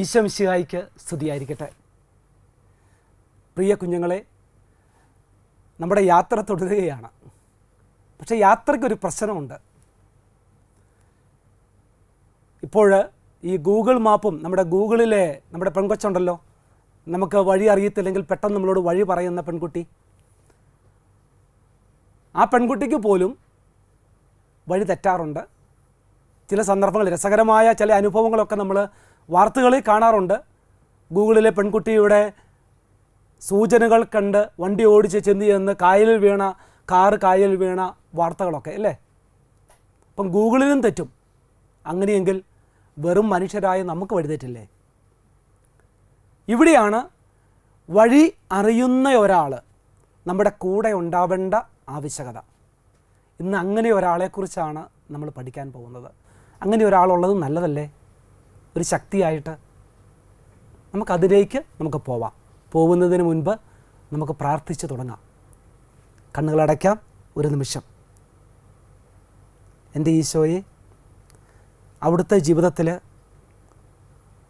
ഈശോ മിശിഹായ്ക്ക് സ്തുതിയായിരിക്കട്ടെ. പ്രിയ കുഞ്ഞുങ്ങളെ, നമ്മുടെ യാത്ര തുടരുകയാണ്. പക്ഷേ യാത്രയ്ക്കൊരു പ്രശ്നമുണ്ട്. ഇപ്പോൾ ഈ ഗൂഗിൾ മാപ്പും നമ്മുടെ ഗൂഗിളിലെ നമ്മുടെ പെൺകൊച്ചുണ്ടല്ലോ, നമുക്ക് വഴി അറിയത്തില്ലെങ്കിൽ പെട്ടെന്ന് നമ്മളോട് വഴി പറയുന്ന പെൺകുട്ടി, ആ പെൺകുട്ടിക്ക് പോലും വഴി തെറ്റാറുണ്ട്. ചില സന്ദർഭങ്ങൾ രസകരമായ ചില അനുഭവങ്ങളൊക്കെ നമ്മൾ വാർത്തകളിൽ കാണാറുണ്ട്. ഗൂഗിളിലെ പെൺകുട്ടിയുടെ സൂചനകൾ കണ്ട് വണ്ടി ഓടിച്ച് ചെന്ന് കായലിൽ വീണ കായലിൽ വീണ വാർത്തകളൊക്കെ അല്ലേ. അപ്പം ഗൂഗിളിലും തെറ്റും. അങ്ങനെയെങ്കിൽ വെറും മനുഷ്യരായ നമുക്ക് വഴിതെറ്റില്ലേ? ഇവിടെയാണ് വഴി അറിയുന്ന ഒരാൾ നമ്മുടെ കൂടെ ഉണ്ടാവേണ്ട ആവശ്യകത. ഇന്ന് അങ്ങനെ ഒരാളെക്കുറിച്ചാണ് നമ്മൾ പഠിക്കാൻ പോകുന്നത്. അങ്ങനെ ഒരാളുള്ളത് നല്ലതല്ലേ? ഒരു ശക്തിയായിട്ട് നമുക്ക് പോവാം. പോകുന്നതിന് മുൻപ് നമുക്ക് പ്രാർത്ഥിച്ച് തുടങ്ങാം. കണ്ണുകളടയ്ക്കാം ഒരു നിമിഷം. എൻ്റെ ഈശോയെ, അവിടുത്തെ ജീവിതത്തിൽ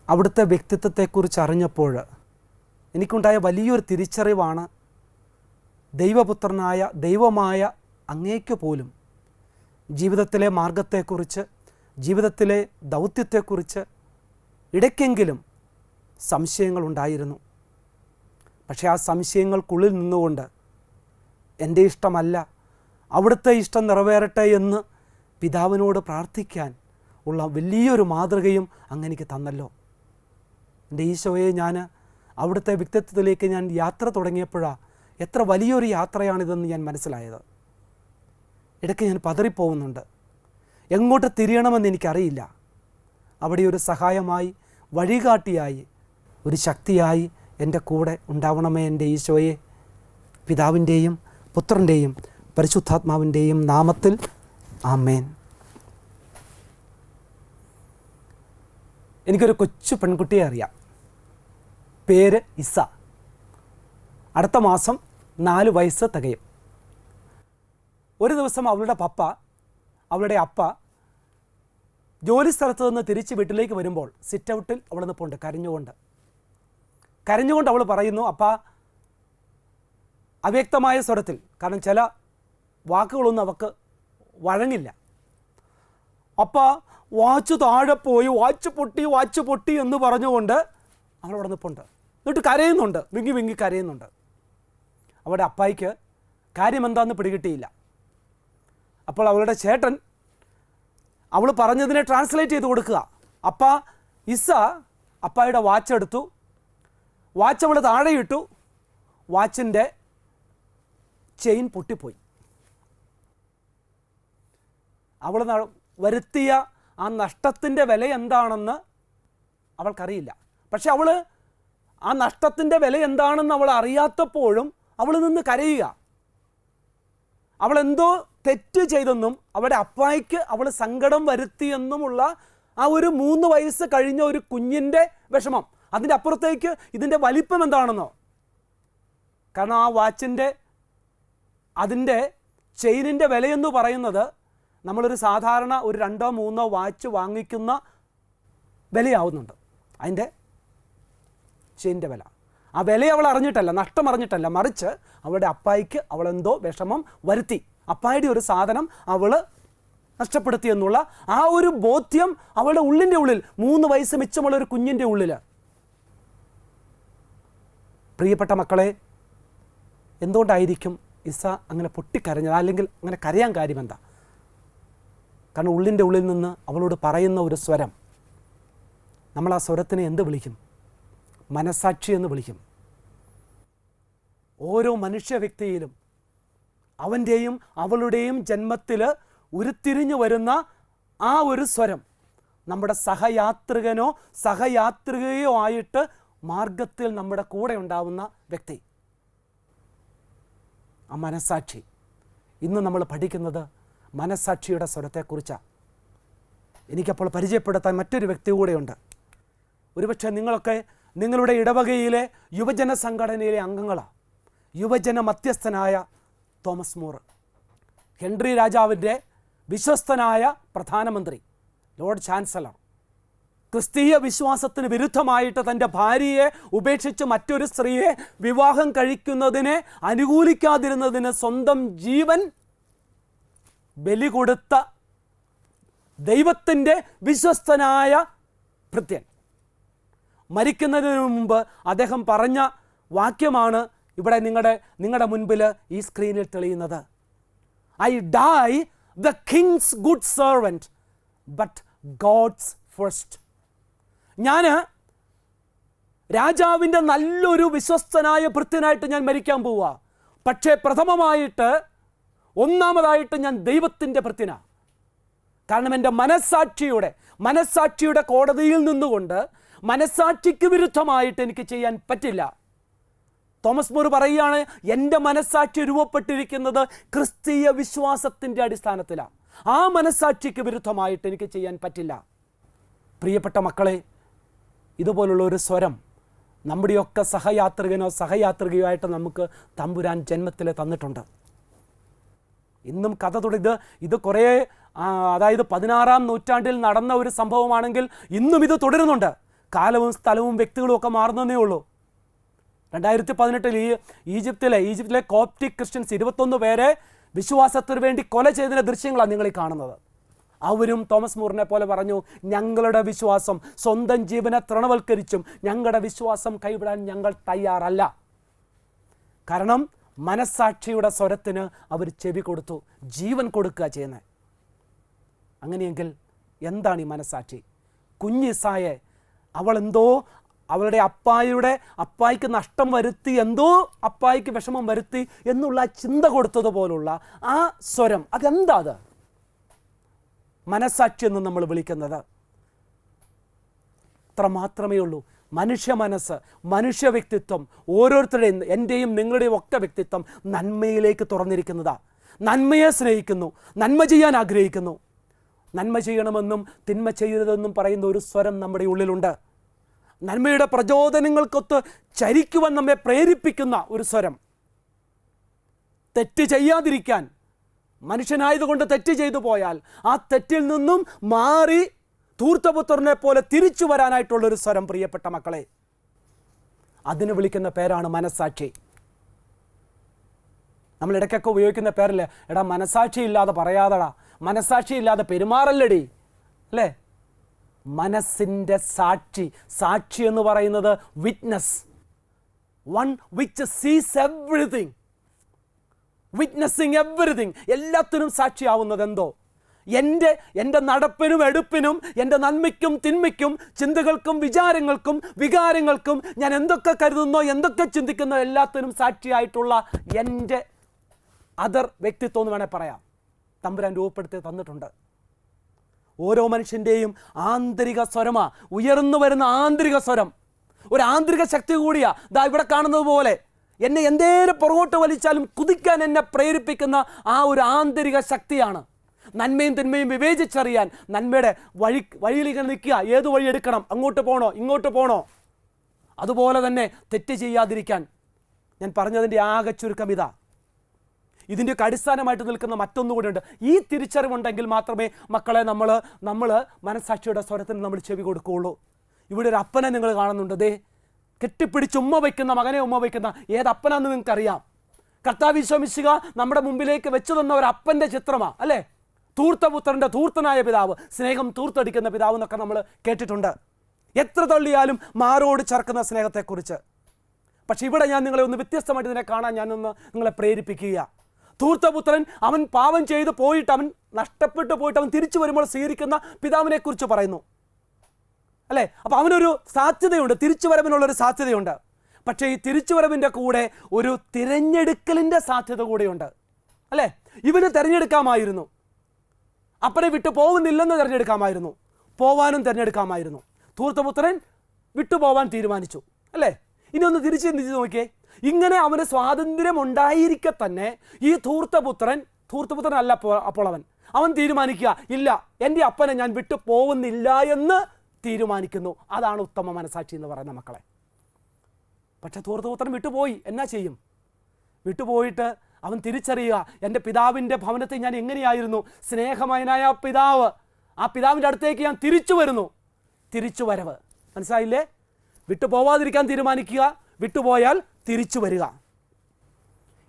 അവിടുത്തെ വ്യക്തിത്വത്തെക്കുറിച്ച് അറിഞ്ഞപ്പോൾ എനിക്കുണ്ടായ വലിയൊരു തിരിച്ചറിവാണ് ദൈവപുത്രനായ ദൈവമായ അങ്ങേക്ക് പോലും ജീവിതത്തിലെ മാർഗത്തെക്കുറിച്ച്, ജീവിതത്തിലെ ദൗത്യത്തെക്കുറിച്ച് ഇടയ്ക്കെങ്കിലും സംശയങ്ങളുണ്ടായിരുന്നു. പക്ഷേ ആ സംശയങ്ങൾക്കുള്ളിൽ നിന്നുകൊണ്ട് എൻ്റെ ഇഷ്ടമല്ല, അവിടുത്തെ ഇഷ്ടം നിറവേറട്ടെ എന്ന് പിതാവിനോട് പ്രാർത്ഥിക്കാൻ ഉള്ള വലിയൊരു മാതൃകയും അങ്ങനെക്ക് തന്നല്ലോ. എൻ്റെ ഈശോയെ, ഞാൻ അവിടുത്തെ വ്യക്തിത്വത്തിലേക്ക് ഞാൻ യാത്ര തുടങ്ങിയപ്പോഴാണ് എത്ര വലിയൊരു യാത്രയാണിതെന്ന് ഞാൻ മനസ്സിലായത്. ഇടയ്ക്ക് ഞാൻ പതറിപ്പോകുന്നുണ്ട്. എങ്ങോട്ട് തിരിയണമെന്ന് എനിക്കറിയില്ല. അവിടെ ഒരു സഹായമായി, വഴികാട്ടിയായി, ഒരു ശക്തിയായി എൻ്റെ കൂടെ ഉണ്ടാവണമേ എൻ്റെ ഈശോയെ. പിതാവിൻ്റെയും പുത്രൻ്റെയും പരിശുദ്ധാത്മാവിൻ്റെയും നാമത്തിൽ ആമേൻ. എനിക്കൊരു കൊച്ചു പെൺകുട്ടിയെ അറിയാം. പേര് ഇസ. അടുത്ത മാസം 4 വയസ്സ് തികയും. ഒരു ദിവസം അവളുടെ അപ്പ ജോലി സ്ഥലത്ത് നിന്ന് തിരിച്ച് വീട്ടിലേക്ക് വരുമ്പോൾ സിറ്റ് ഔട്ടിൽ അവൾ നിൽപ്പുണ്ട് കരഞ്ഞുകൊണ്ട് അവൾ പറയുന്നു, അപ്പ, അവ്യക്തമായ സ്വരത്തിൽ, കാരണം ചില വാക്കുകളൊന്നും അവൾക്ക് വഴങ്ങില്ല. അപ്പ, വാച്ച് താഴെ പോയി, വാച്ച് പൊട്ടി എന്ന് പറഞ്ഞുകൊണ്ട് അവളവിടെ നിൽപ്പുണ്ട്. എന്നിട്ട് കരയുന്നുണ്ട്, വിങ്ങി കരയുന്നുണ്ട്. അവളുടെ അപ്പായിക്ക് കാര്യം എന്താണെന്ന് പിടികിട്ടിയില്ല. അപ്പോൾ അവളുടെ ചേട്ടൻ അവൾ പറഞ്ഞതിനെ ട്രാൻസ്ലേറ്റ് ചെയ്ത് കൊടുക്കുക. ഇസ അപ്പായുടെ വാച്ച് എടുത്തു, വാച്ച് അവൾ താഴെയിട്ടു, വാച്ചിൻ്റെ ചെയിൻ പൊട്ടിപ്പോയി. അവൾ വരുത്തിയ ആ നഷ്ടത്തിൻ്റെ വില എന്താണെന്ന് അവൾക്കറിയില്ല. പക്ഷെ അവൾ ആ നഷ്ടത്തിൻ്റെ വില എന്താണെന്ന് അവൾ അറിയാത്തപ്പോഴും അവൾ നിന്ന് കരയുക. അവളെന്തോ തെറ്റ് ചെയ്തെന്നും അവളുടെ അപ്പായിക്ക് അവൾ സങ്കടം വരുത്തിയെന്നുമുള്ള ആ ഒരു 3 വയസ്സ് കഴിഞ്ഞ ഒരു കുഞ്ഞിൻ്റെ വിഷമം. അതിൻ്റെ അപ്പുറത്തേക്ക് ഇതിൻ്റെ വലിപ്പം എന്താണെന്നോ. കാരണം ആ വാച്ചിൻ്റെ അതിൻ്റെ ചെയിനിൻ്റെ വിലയെന്ന് പറയുന്നത് നമ്മളൊരു സാധാരണ ഒരു 2-3 വാച്ച് വാങ്ങിക്കുന്ന വിലയാവുന്നുണ്ട്. അതിൻ്റെ ചെയിനിൻ്റെ വില, ആ വില അവൾ അറിഞ്ഞിട്ടല്ല, നഷ്ടം അറിഞ്ഞിട്ടല്ല, മറിച്ച് അവളുടെ അപ്പായിക്ക് അവളെന്തോ വിഷമം വരുത്തി, അപ്പായുടെ ഒരു സാധനം അവൾ നഷ്ടപ്പെടുത്തി എന്നുള്ള ആ ഒരു ബോധ്യം അവളുടെ ഉള്ളിൻ്റെ ഉള്ളിൽ, 3 വയസ്സ് മിച്ചമുള്ള ഒരു കുഞ്ഞിൻ്റെ ഉള്ളിൽ. പ്രിയപ്പെട്ട മക്കളെ, എന്തുകൊണ്ടായിരിക്കും ഇസ അങ്ങനെ പൊട്ടിക്കരഞ്ഞത്? അല്ലെങ്കിൽ അങ്ങനെ കരയാൻ കാര്യം എന്താ? കാരണം ഉള്ളിൻ്റെ ഉള്ളിൽ നിന്ന് അവളോട് പറയുന്ന ഒരു സ്വരം, നമ്മൾ ആ സ്വരത്തിനെ എന്ത് വിളിക്കും? മനസാക്ഷി എന്ന് വിളിക്കും. ഓരോ മനുഷ്യ വ്യക്തിയിലും അവൻ്റെയും അവളുടെയും ജന്മത്തിൽ ഉരുത്തിരിഞ്ഞു വരുന്ന ആ ഒരു സ്വരം നമ്മുടെ സഹയാത്രികനോ സഹയാത്രികയോ ആയിട്ട് മാർഗത്തിൽ നമ്മുടെ കൂടെ ഉണ്ടാവുന്ന വ്യക്തി, ആ മനസാക്ഷി. ഇന്ന് നമ്മൾ പഠിക്കുന്നത് മനസാക്ഷിയുടെ സ്വരത്തെക്കുറിച്ചാണ്. എനിക്കപ്പോൾ പരിചയപ്പെടുത്താൻ മറ്റൊരു വ്യക്തി കൂടെയുണ്ട്. ഒരുപക്ഷെ നിങ്ങളൊക്കെ നിങ്ങളുടെ ഇടവകയിലെ യുവജന സംഘടനയിലെ അംഗങ്ങളാണ്. യുവജന മധ്യസ്ഥനായ തോമസ് മൂർ, ഹെൻറി രാജാവിൻ്റെ വിശ്വസ്തനായ പ്രധാനമന്ത്രി, ലോർഡ് ചാൻസലർ, ക്രിസ്തീയ വിശ്വാസത്തിന് വിരുദ്ധമായിട്ട് തൻ്റെ ഭാര്യയെ ഉപേക്ഷിച്ച് മറ്റൊരു സ്ത്രീയെ വിവാഹം കഴിക്കുന്നതിനെ അനുകൂലിക്കാതിരുന്നതിന് സ്വന്തം ജീവൻ ബലി കൊടുത്ത ദൈവത്തിൻ്റെ വിശ്വസ്തനായ ഭൃത്യൻ മരിക്കുന്നതിന് മുമ്പ് അദ്ദേഹം പറഞ്ഞ വാക്യമാണ് ഇവിടെ നിങ്ങളുടെ മുൻപിൽ ഈ സ്ക്രീനിൽ തെളിയുന്നത്. I die the king's good servant but God's first. ഞാൻ രാജാവിൻ്റെ നല്ലൊരു വിശ്വസ്തനായ ഭൃത്യനായിട്ട് ഞാൻ മരിക്കാൻ പോവുക. പക്ഷേ ഒന്നാമതായിട്ട് ഞാൻ ദൈവത്തിൻ്റെ ഭൃത്യനാണ്. കാരണം എൻ്റെ മനസ്സാക്ഷിയുടെ കോടതിയിൽ നിന്നുകൊണ്ട് മനസ്സാക്ഷിക്ക് വിരുദ്ധമായിട്ട് എനിക്ക് ചെയ്യാൻ പറ്റില്ല. തോമസ് മൂർ പറയുകയാണ്, എൻ്റെ മനസ്സാക്ഷി രൂപപ്പെട്ടിരിക്കുന്നത് ക്രിസ്തീയ വിശ്വാസത്തിൻ്റെ അടിസ്ഥാനത്തിലാണ്. ആ മനസ്സാക്ഷിക്ക് വിരുദ്ധമായിട്ട് എനിക്ക് ചെയ്യാൻ പറ്റില്ല. പ്രിയപ്പെട്ട മക്കളെ, ഇതുപോലുള്ള ഒരു സ്വരം നമ്മുടെയൊക്കെ സഹയാത്രികനോ സഹയാത്രികയോ ആയിട്ട് നമുക്ക് തമ്പുരാൻ ജന്മത്തിൽ തന്നിട്ടുണ്ട്. ഇന്നും കഥ ഇത് കുറേ അതായത് 16-ാം നൂറ്റാണ്ടിൽ നടന്ന ഒരു സംഭവമാണെങ്കിൽ ഇന്നും ഇത് തുടരുന്നുണ്ട്. കാലവും സ്ഥലവും വ്യക്തികളും ഒക്കെ മാറുന്നതേ ഉള്ളൂ. 2018 ഈജിപ്തിലെ കോപ്റ്റിക് ക്രിസ്ത്യൻസ് 21 പേരെ വിശ്വാസത്തിന് വേണ്ടി കൊല ചെയ്തതിൻ്റെ ദൃശ്യങ്ങളാണ് നിങ്ങൾ ഈ കാണുന്നത്. അവരും തോമസ് മൂറിനെ പോലെ പറഞ്ഞു, ഞങ്ങളുടെ വിശ്വാസം സ്വന്തം ജീവനെ തൃണവൽക്കരിച്ചും ഞങ്ങളുടെ വിശ്വാസം കൈവിടാൻ ഞങ്ങൾ തയ്യാറല്ല. കാരണം മനസ്സാക്ഷിയുടെ സ്വരത്തിന് അവർ ചെവി കൊടുത്തു, ജീവൻ കൊടുക്കുക ചെയ്യുന്നത്. അങ്ങനെയെങ്കിൽ എന്താണ് ഈ മനസ്സാക്ഷി? കുഞ്ഞിസായെ അവളുടെ അപ്പായിക്ക് നഷ്ടം വരുത്തി, അപ്പായിക്ക് വിഷമം വരുത്തി എന്നുള്ള ചിന്ത കൊടുത്തതുപോലുള്ള ആ സ്വരം, അതെന്താ? അത് മനസ്സാക്ഷി എന്ന് നമ്മൾ വിളിക്കുന്നത്. അത്ര മാത്രമേ ഉള്ളൂ. മനുഷ്യ മനസ്സ്, മനുഷ്യ വ്യക്തിത്വം, ഓരോരുത്തരുടെയും എൻ്റെയും നിങ്ങളുടെയും ഒക്കെ വ്യക്തിത്വം നന്മയിലേക്ക് തുറന്നിരിക്കുന്നതാണ്. നന്മയെ സ്നേഹിക്കുന്നു, നന്മ ചെയ്യാൻ ആഗ്രഹിക്കുന്നു. നന്മ ചെയ്യണമെന്നും തിന്മ ചെയ്യരുതെന്നും പറയുന്ന ഒരു സ്വരം നമ്മുടെ ഉള്ളിലുണ്ട്. നന്മയുടെ പ്രചോദനങ്ങൾക്കൊത്ത് ചരിക്കുവാൻ നമ്മെ പ്രേരിപ്പിക്കുന്ന ഒരു സ്വരം. തെറ്റ് ചെയ്യാതിരിക്കാൻ, മനുഷ്യനായതുകൊണ്ട് തെറ്റ് ചെയ്തു പോയാൽ ആ തെറ്റിൽ നിന്നും മാറി ധൂർത്തപുത്രനെ പോലെ തിരിച്ചു വരാനായിട്ടുള്ളൊരു സ്വരം. പ്രിയപ്പെട്ട മക്കളെ, അതിന് വിളിക്കുന്ന പേരാണ് മനസ്സാക്ഷി. നമ്മൾ ഇടയ്ക്കൊക്കെ ഉപയോഗിക്കുന്ന പേരല്ലേ, എടാ മനസ്സാക്ഷി ഇല്ലാതെ പറയാതടാ, മനസ്സാക്ഷി ഇല്ലാതെ പെരുമാറല്ലടി, അല്ലേ? മനസ്സിൻ്റെ സാക്ഷി എന്ന് പറയുന്നത് വിറ്റ്നസ്, വൺ വിച്ച് സീസ് എവ്രിതിങ്, വിറ്റ്നസിങ് എവ്രിതിങ്, എല്ലാത്തിനും സാക്ഷിയാവുന്നത് എന്തോ? എൻ്റെ നടപ്പിനും എടുപ്പിനും, എൻ്റെ നന്മയ്ക്കും തിന്മയ്ക്കും, ചിന്തകൾക്കും വിചാരങ്ങൾക്കും വികാരങ്ങൾക്കും, ഞാൻ എന്തൊക്കെ കരുതുന്നോ എന്തൊക്കെ ചിന്തിക്കുന്നോ എല്ലാത്തിനും സാക്ഷിയായിട്ടുള്ള എൻ്റെ വ്യക്തിത്വം എന്ന് വേണേൽ പറയാം, തമ്പുരാൻ രൂപപ്പെടുത്തി തന്നിട്ടുണ്ട്. ഓരോ മനുഷ്യൻ്റെയും ആന്തരിക സ്വരമാ, ഉയർന്നു വരുന്ന ആന്തരിക സ്വരം, ഒരു ആന്തരിക ശക്തി കൂടിയാ. ദാ ഇവിടെ കാണുന്നത് പോലെ എന്നെ എന്തേലും പുറകോട്ട് വലിച്ചാലും കുതിക്കാൻ എന്നെ പ്രേരിപ്പിക്കുന്ന ആ ഒരു ആന്തരിക ശക്തിയാണ്. നന്മയും തിന്മയും വിവേചിച്ചറിയാൻ, നന്മയുടെ വഴിയിലിങ്ങനെ നിൽക്കുക, ഏത് വഴി എടുക്കണം, അങ്ങോട്ട് പോകണോ ഇങ്ങോട്ട് പോകണോ, അതുപോലെ തന്നെ തെറ്റ് ചെയ്യാതിരിക്കാൻ. ഞാൻ പറഞ്ഞതിൻ്റെ ആകെ ചുരുക്കം ഇതാ. ഇതിൻ്റെയൊക്കെ അടിസ്ഥാനമായിട്ട് നിൽക്കുന്ന മറ്റൊന്നുകൂടി ഉണ്ട്. ഈ തിരിച്ചറിവുണ്ടെങ്കിൽ മാത്രമേ മക്കളെ നമ്മൾ മനസ്സാക്ഷിയുടെ സ്വരത്തിന് നമ്മൾ ചെവി കൊടുക്കുകയുള്ളൂ. ഇവിടെ ഒരു അപ്പനെ നിങ്ങൾ കാണുന്നുണ്ട്, ദേ കെട്ടിപ്പിടിച്ച് ഉമ്മ വയ്ക്കുന്ന, മകനെ ഉമ്മ വയ്ക്കുന്ന ഏതപ്പനാന്ന് നിങ്ങൾക്കറിയാം. കർത്താവ് ഈശോ മിശിഹ നമ്മുടെ മുമ്പിലേക്ക് വെച്ചു തന്ന ഒരു അപ്പൻ്റെ ചിത്രമാണ്, അല്ലേ? ധൂർത്തപുത്രൻ്റെ ധൂർത്തനായ പിതാവ്, സ്നേഹം തൂർത്തടിക്കുന്ന പിതാവ് എന്നൊക്കെ നമ്മൾ കേട്ടിട്ടുണ്ട്. എത്ര തള്ളിയാലും മാറോട് ചേർക്കുന്ന സ്നേഹത്തെക്കുറിച്ച്. പക്ഷെ ഇവിടെ ഞാൻ നിങ്ങളെ ഒന്ന് വ്യത്യസ്തമായിട്ട് ഇതിനെ കാണാൻ ഞാനൊന്ന് നിങ്ങളെ പ്രേരിപ്പിക്കുക. ധൂർത്തപുത്രൻ അവൻ പാപം ചെയ്ത് പോയിട്ട്, അവൻ നഷ്ടപ്പെട്ടു പോയിട്ട് അവൻ തിരിച്ചു വരുമ്പോൾ സ്വീകരിക്കുന്ന പിതാവിനെ കുറിച്ച് പറയുന്നു, അല്ലേ? അപ്പോൾ അവനൊരു സാധ്യതയുണ്ട്, തിരിച്ചു വരവിനുള്ളൊരു സാധ്യതയുണ്ട്. പക്ഷേ ഈ തിരിച്ചുവരവിൻ്റെ കൂടെ ഒരു തിരഞ്ഞെടുക്കലിൻ്റെ സാധ്യത കൂടെയുണ്ട്, അല്ലേ? ഇവന് തിരഞ്ഞെടുക്കാമായിരുന്നു, അപ്പനെ വിട്ടു പോകുന്നില്ലെന്ന് തിരഞ്ഞെടുക്കാമായിരുന്നു, പോവാനും തിരഞ്ഞെടുക്കാമായിരുന്നു. ധൂർത്തപുത്രൻ വിട്ടുപോവാൻ തീരുമാനിച്ചു, അല്ലേ? ഇനി ഒന്ന് തിരിച്ച് ചിന്തിച്ച് നോക്കിയേ. ഇങ്ങനെ അവന് സ്വാതന്ത്ര്യം ഉണ്ടായിരിക്കെ തന്നെ ഈ ധൂർത്തപുത്രനല്ല അപ്പോൾ അവൻ തീരുമാനിക്കുക, ഇല്ല, എൻ്റെ അപ്പനെ ഞാൻ വിട്ടു പോകുന്നില്ല എന്ന് തീരുമാനിക്കുന്നു. അതാണ് ഉത്തമ മനസാക്ഷി എന്ന് പറയുന്ന മക്കളെ. പക്ഷെ ധൂർത്തപുത്രൻ വിട്ടുപോയി, എന്നാ ചെയ്യും? വിട്ടുപോയിട്ട് അവൻ തിരിച്ചറിയുക, എൻ്റെ പിതാവിൻ്റെ ഭവനത്തിൽ ഞാൻ എങ്ങനെയായിരുന്നു, സ്നേഹമയനായ പിതാവ്, ആ പിതാവിൻ്റെ അടുത്തേക്ക് ഞാൻ തിരിച്ചു വരുന്നു. തിരിച്ചു വരവ്. മനസ്സിലായില്ലേ? വിട്ടുപോവാതിരിക്കാൻ തീരുമാനിക്കുക, വിട്ടുപോയാൽ തിരിച്ചു വരിക.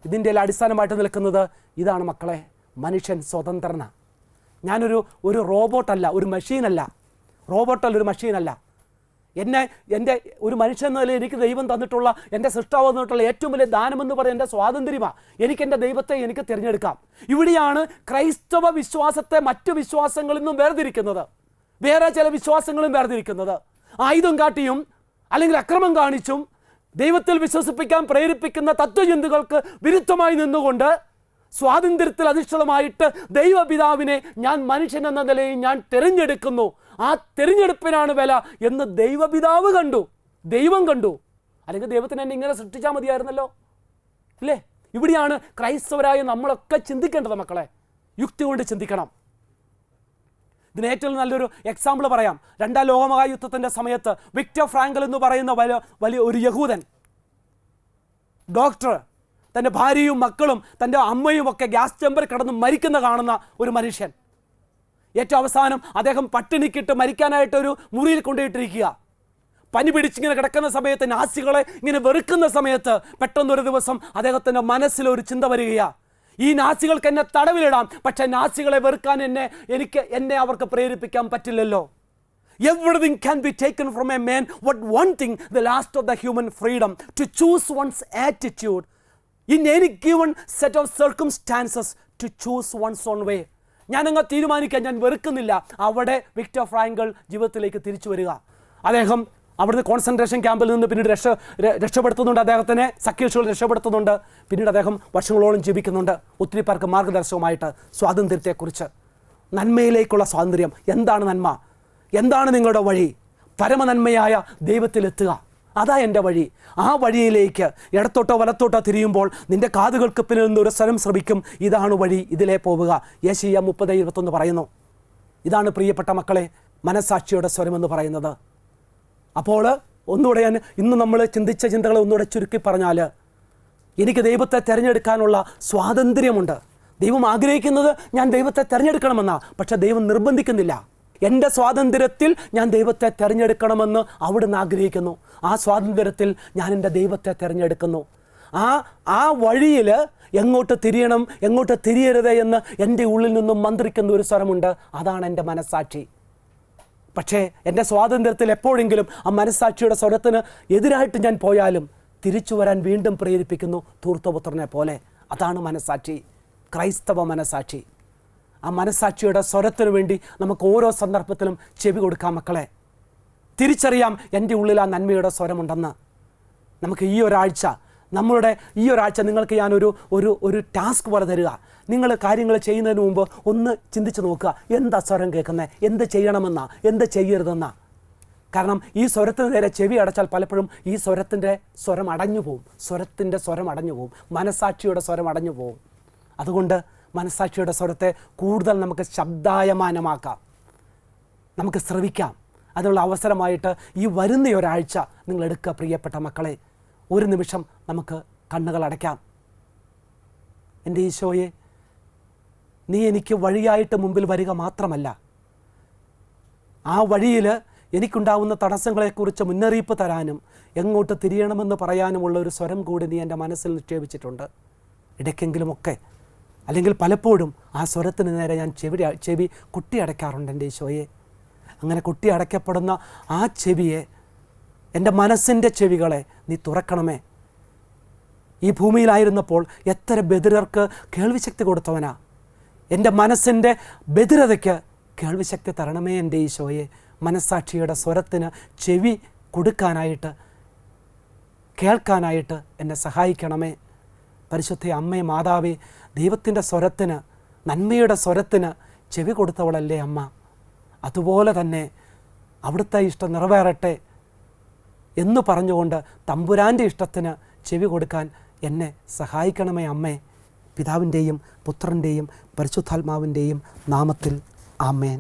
ഇതിൻ്റെ അടിസ്ഥാനമായിട്ട് നിൽക്കുന്നത് ഇതാണ് മക്കളെ. മനുഷ്യൻ സ്വതന്ത്രന. ഞാനൊരു റോബോട്ടല്ല, ഒരു മെഷീനല്ല. റോബോട്ടല്ല, ഒരു മെഷീനല്ല. എൻ്റെ ഒരു മനുഷ്യൻ എന്ന നിലയിൽ എനിക്ക് ദൈവം തന്നിട്ടുള്ള, എൻ്റെ സൃഷ്ടാവ് തന്നിട്ടുള്ള ഏറ്റവും വലിയ ദാനമെന്ന് പറയുന്നത് എൻ്റെ സ്വാതന്ത്ര്യമാണ്. എൻ്റെ ദൈവത്തെ എനിക്ക് തിരഞ്ഞെടുക്കാം. ഇവിടെയാണ് ക്രൈസ്തവ വിശ്വാസത്തെ മറ്റു വിശ്വാസങ്ങളിൽ നിന്നും വേർതിരിക്കുന്നത്, വേറെ ചില വിശ്വാസങ്ങളും വേർതിരിക്കുന്നത്. ആയുധം കാട്ടിയും അല്ലെങ്കിൽ അക്രമം കാണിച്ചും ദൈവത്തിൽ വിശ്വസിപ്പിക്കാൻ പ്രേരിപ്പിക്കുന്ന തത്വചിന്തകൾക്ക് വിരുദ്ധമായി നിന്നുകൊണ്ട് സ്വാതന്ത്ര്യത്തിൽ അധിഷ്ഠിതമായിട്ട് ദൈവപിതാവിനെ ഞാൻ മനുഷ്യൻ എന്ന നിലയിൽ ഞാൻ തിരഞ്ഞെടുക്കുന്നു, ആ തിരഞ്ഞെടുപ്പിനാണ് വില എന്ന് ദൈവപിതാവ് കണ്ടു, ദൈവം കണ്ടു. അല്ലെങ്കിൽ ദൈവത്തിന് എന്നെ ഇങ്ങനെ സൃഷ്ടിച്ചാൽ മതിയായിരുന്നല്ലോ, അല്ലേ? ഇവിടെയാണ് ക്രൈസ്തവരായ നമ്മളൊക്കെ ചിന്തിക്കേണ്ടത് മക്കളെ. യുക്തി കൊണ്ട് ചിന്തിക്കണം. ഇതിന് ഏറ്റവും നല്ലൊരു എക്സാമ്പിൾ പറയാം. രണ്ടാം ലോകമഹായുദ്ധത്തിൻ്റെ സമയത്ത് വിക്ടർ ഫ്രാങ്കൽ എന്ന് പറയുന്ന വലിയ ഒരു യഹൂദൻ ഡോക്ടർ തൻ്റെ ഭാര്യയും മക്കളും തൻ്റെ അമ്മയും ഒക്കെ ഗ്യാസ് ചേമ്പറിൽ കിടന്ന് മരിക്കുന്ന കാണുന്ന ഒരു മനുഷ്യൻ. ഏറ്റവും അവസാനം അദ്ദേഹം പട്ടിണിക്കിട്ട് മരിക്കാനായിട്ടൊരു മുറിയിൽ കൊണ്ടുപോയിട്ടിരിക്കുക. പനി പിടിച്ചിങ്ങനെ കിടക്കുന്ന സമയത്ത്, നാസികളെ ഇങ്ങനെ വെറുക്കുന്ന സമയത്ത് പെട്ടെന്നൊരു ദിവസം അദ്ദേഹത്തിൻ്റെ മനസ്സിലൊരു ചിന്ത വരികയാണ്. ഈ നാസികൾക്ക് എന്നെ തടവിലിടാം, പക്ഷേ നാസികളെ വെറുക്കാൻ എന്നെ അവർക്ക് പ്രേരിപ്പിക്കാൻ പറ്റില്ലല്ലോ. Everything can be taken from a man, but one thing, the last of the human freedom, to choose one's attitude in any given set of circumstances, to choose one's own way. ഞാനങ്ങ് തീരുമാനിക്കാൻ, ഞാൻ വെറുക്കുന്നില്ല. അവിടെ Victor Frenkel ജീവിതത്തിലേക്ക് തിരിച്ചു വരിക. അദ്ദേഹം അവിടുന്ന് concentration ക്യാമ്പിൽ നിന്ന് പിന്നീട് രക്ഷപ്പെടുത്തുന്നുണ്ട്. അദ്ദേഹത്തിനെ സഖ്യകക്ഷികൾ രക്ഷപ്പെടുത്തുന്നുണ്ട്. പിന്നീട് അദ്ദേഹം വർഷങ്ങളോളം ജീവിക്കുന്നുണ്ട്, ഒത്തിരി പേർക്ക് മാർഗദർശകമായിട്ട് സ്വാതന്ത്ര്യത്തെക്കുറിച്ച്. നന്മയിലേക്കുള്ള സ്വാതന്ത്ര്യം. എന്താണ് നന്മ? എന്താണ് നിങ്ങളുടെ വഴി? പരമനന്മയായ ദൈവത്തിലെത്തുക. അതാ എൻ്റെ വഴി. ആ വഴിയിലേക്ക് ഇടത്തോട്ടോ വലത്തോട്ടോ തിരിയുമ്പോൾ നിൻ്റെ കാതുകൾക്ക് പിന്നിൽ നിന്നൊരു സ്വരം ശ്രമിക്കും, ഇതാണ് വഴി, ഇതിലേ പോവുക. യെശയ്യാ 30:21 പറയുന്നു. ഇതാണ് പ്രിയപ്പെട്ട മക്കളെ മനസാക്ഷിയുടെ സ്വരമെന്ന് പറയുന്നത്. അപ്പോൾ ഒന്നുകൂടെ ഇന്ന് നമ്മൾ ചിന്തിച്ച ചിന്തകളെ ഒന്നുകൂടെ ചുരുക്കി പറഞ്ഞാൽ, എനിക്ക് ദൈവത്തെ തിരഞ്ഞെടുക്കാനുള്ള സ്വാതന്ത്ര്യമുണ്ട്. ദൈവം ആഗ്രഹിക്കുന്നത് ഞാൻ ദൈവത്തെ തിരഞ്ഞെടുക്കണമെന്നാണ്, പക്ഷെ ദൈവം നിർബന്ധിക്കുന്നില്ല. എൻ്റെ സ്വാതന്ത്ര്യത്തിൽ ഞാൻ ദൈവത്തെ തിരഞ്ഞെടുക്കണമെന്ന് അവിടുന്ന് ആഗ്രഹിക്കുന്നു. ആ സ്വാതന്ത്ര്യത്തിൽ ഞാൻ എൻ്റെ ദൈവത്തെ തിരഞ്ഞെടുക്കുന്നു. ആ വഴിയിൽ എങ്ങോട്ട് തിരിയണം, എങ്ങോട്ട് തിരിയരുത് എന്ന് എൻ്റെ ഉള്ളിൽ നിന്നും മന്ത്രിക്കുന്ന ഒരു സ്വരമുണ്ട്. അതാണ് എൻ്റെ മനസ്സാക്ഷി. പക്ഷേ എൻ്റെ സ്വാതന്ത്ര്യത്തിൽ എപ്പോഴെങ്കിലും ആ മനസ്സാക്ഷിയുടെ സ്വരത്തിന് എതിരായിട്ട് ഞാൻ പോയാലും തിരിച്ചു വരാൻ വീണ്ടും പ്രേരിപ്പിക്കുന്നു, ധൂർത്തപുത്രനെ പോലെ. അതാണ് മനസ്സാക്ഷി, ക്രൈസ്തവ മനസ്സാക്ഷി. ആ മനസ്സാക്ഷിയുടെ സ്വരത്തിനു വേണ്ടി നമുക്ക് ഓരോ സന്ദർഭത്തിലും ചെവി കൊടുക്കാം മക്കളെ. തിരിച്ചറിയാം എൻ്റെ ഉള്ളിൽ ആ നന്മയുടെ സ്വരമുണ്ടെന്ന്. നമുക്ക് ഈ ഒരാഴ്ച നിങ്ങൾക്ക് ഞാനൊരു ടാസ്ക് പോലെ തരിക. നിങ്ങൾ കാര്യങ്ങൾ ചെയ്യുന്നതിന് മുമ്പ് ഒന്ന് ചിന്തിച്ച് നോക്കുക, എന്താ സ്വരം കേൾക്കുന്നത്, എന്ത് ചെയ്യണമെന്നാ, എന്ത് ചെയ്യരുതെന്നാ. കാരണം ഈ സ്വരത്തിന് നേരെ ചെവി അടച്ചാൽ പലപ്പോഴും ഈ സ്വരത്തിൻ്റെ സ്വരം അടഞ്ഞു പോവും, മനസ്സാക്ഷിയുടെ സ്വരം അടഞ്ഞു പോവും. അതുകൊണ്ട് മനസ്സാക്ഷിയുടെ സ്വരത്തെ കൂടുതൽ നമുക്ക് ശബ്ദായമാനമാക്കാം, നമുക്ക് ശ്രവിക്കാം. അതിനുള്ള അവസരമായിട്ട് ഈ വരുന്ന ഒരാഴ്ച നിങ്ങൾ എടുക്കുക പ്രിയപ്പെട്ട മക്കളെ. ഒരു നിമിഷം നമുക്ക് കണ്ണുകൾ അടയ്ക്കാം. എൻ്റെ ഈശോയെ, നീ എനിക്ക് വഴിയായിട്ട് മുമ്പിൽ വരിക മാത്രമല്ല, ആ വഴിയിൽ എനിക്കുണ്ടാവുന്ന തടസ്സങ്ങളെക്കുറിച്ച് മുന്നറിയിപ്പ് തരാനും എങ്ങോട്ട് തിരിയണമെന്ന് പറയാനുമുള്ള ഒരു സ്വരം കൂടി നീ എൻ്റെ മനസ്സിൽ നിക്ഷേപിച്ചിട്ടുണ്ട്. ഇടയ്ക്കെങ്കിലുമൊക്കെ അല്ലെങ്കിൽ പലപ്പോഴും ആ സ്വരത്തിന് നേരെ ഞാൻ ചെവി കുട്ടിയടയ്ക്കാറുണ്ട് എൻ്റെ ഈശോയെ. അങ്ങനെ കുട്ടിയടയ്ക്കപ്പെടുന്ന ആ ചെവിയെ, എൻ്റെ മനസ്സിൻ്റെ ചെവികളെ നീ തുറക്കണമേ. ഈ ഭൂമിയിലായിരുന്നപ്പോൾ എത്ര ബധിരർക്ക് കേൾവിശക്തി കൊടുത്തവനാ. എൻ്റെ മനസ്സിൻ്റെ ബധിരതയ്ക്ക് കേൾവിശക്തി തരണമേ എൻ്റെ ഈശോയെ. മനസ്സാക്ഷിയുടെ സ്വരത്തിന് ചെവി കൊടുക്കാനായിട്ട്, കേൾക്കാനായിട്ട് എന്നെ സഹായിക്കണമേ. പരിശുദ്ധ അമ്മേ, മാതാവേ, ദൈവത്തിൻ്റെ സ്വരത്തിന്, നന്മയുടെ സ്വരത്തിന് ചെവി കൊടുത്തവളല്ലേ അമ്മ. അതുപോലെ തന്നെ അവിടുത്തെ ഇഷ്ടം നിറവേറട്ടെ എന്ന് പറഞ്ഞുകൊണ്ട് തമ്പുരാൻ്റെ ഇഷ്ടത്തിന് ചെവി കൊടുക്കാൻ എന്നെ സഹായിക്കണമേ അമ്മേ. പിതാവിൻ്റെയും പുത്രൻ്റെയും പരിശുദ്ധാത്മാവിൻ്റെയും നാമത്തിൽ ആമേൻ.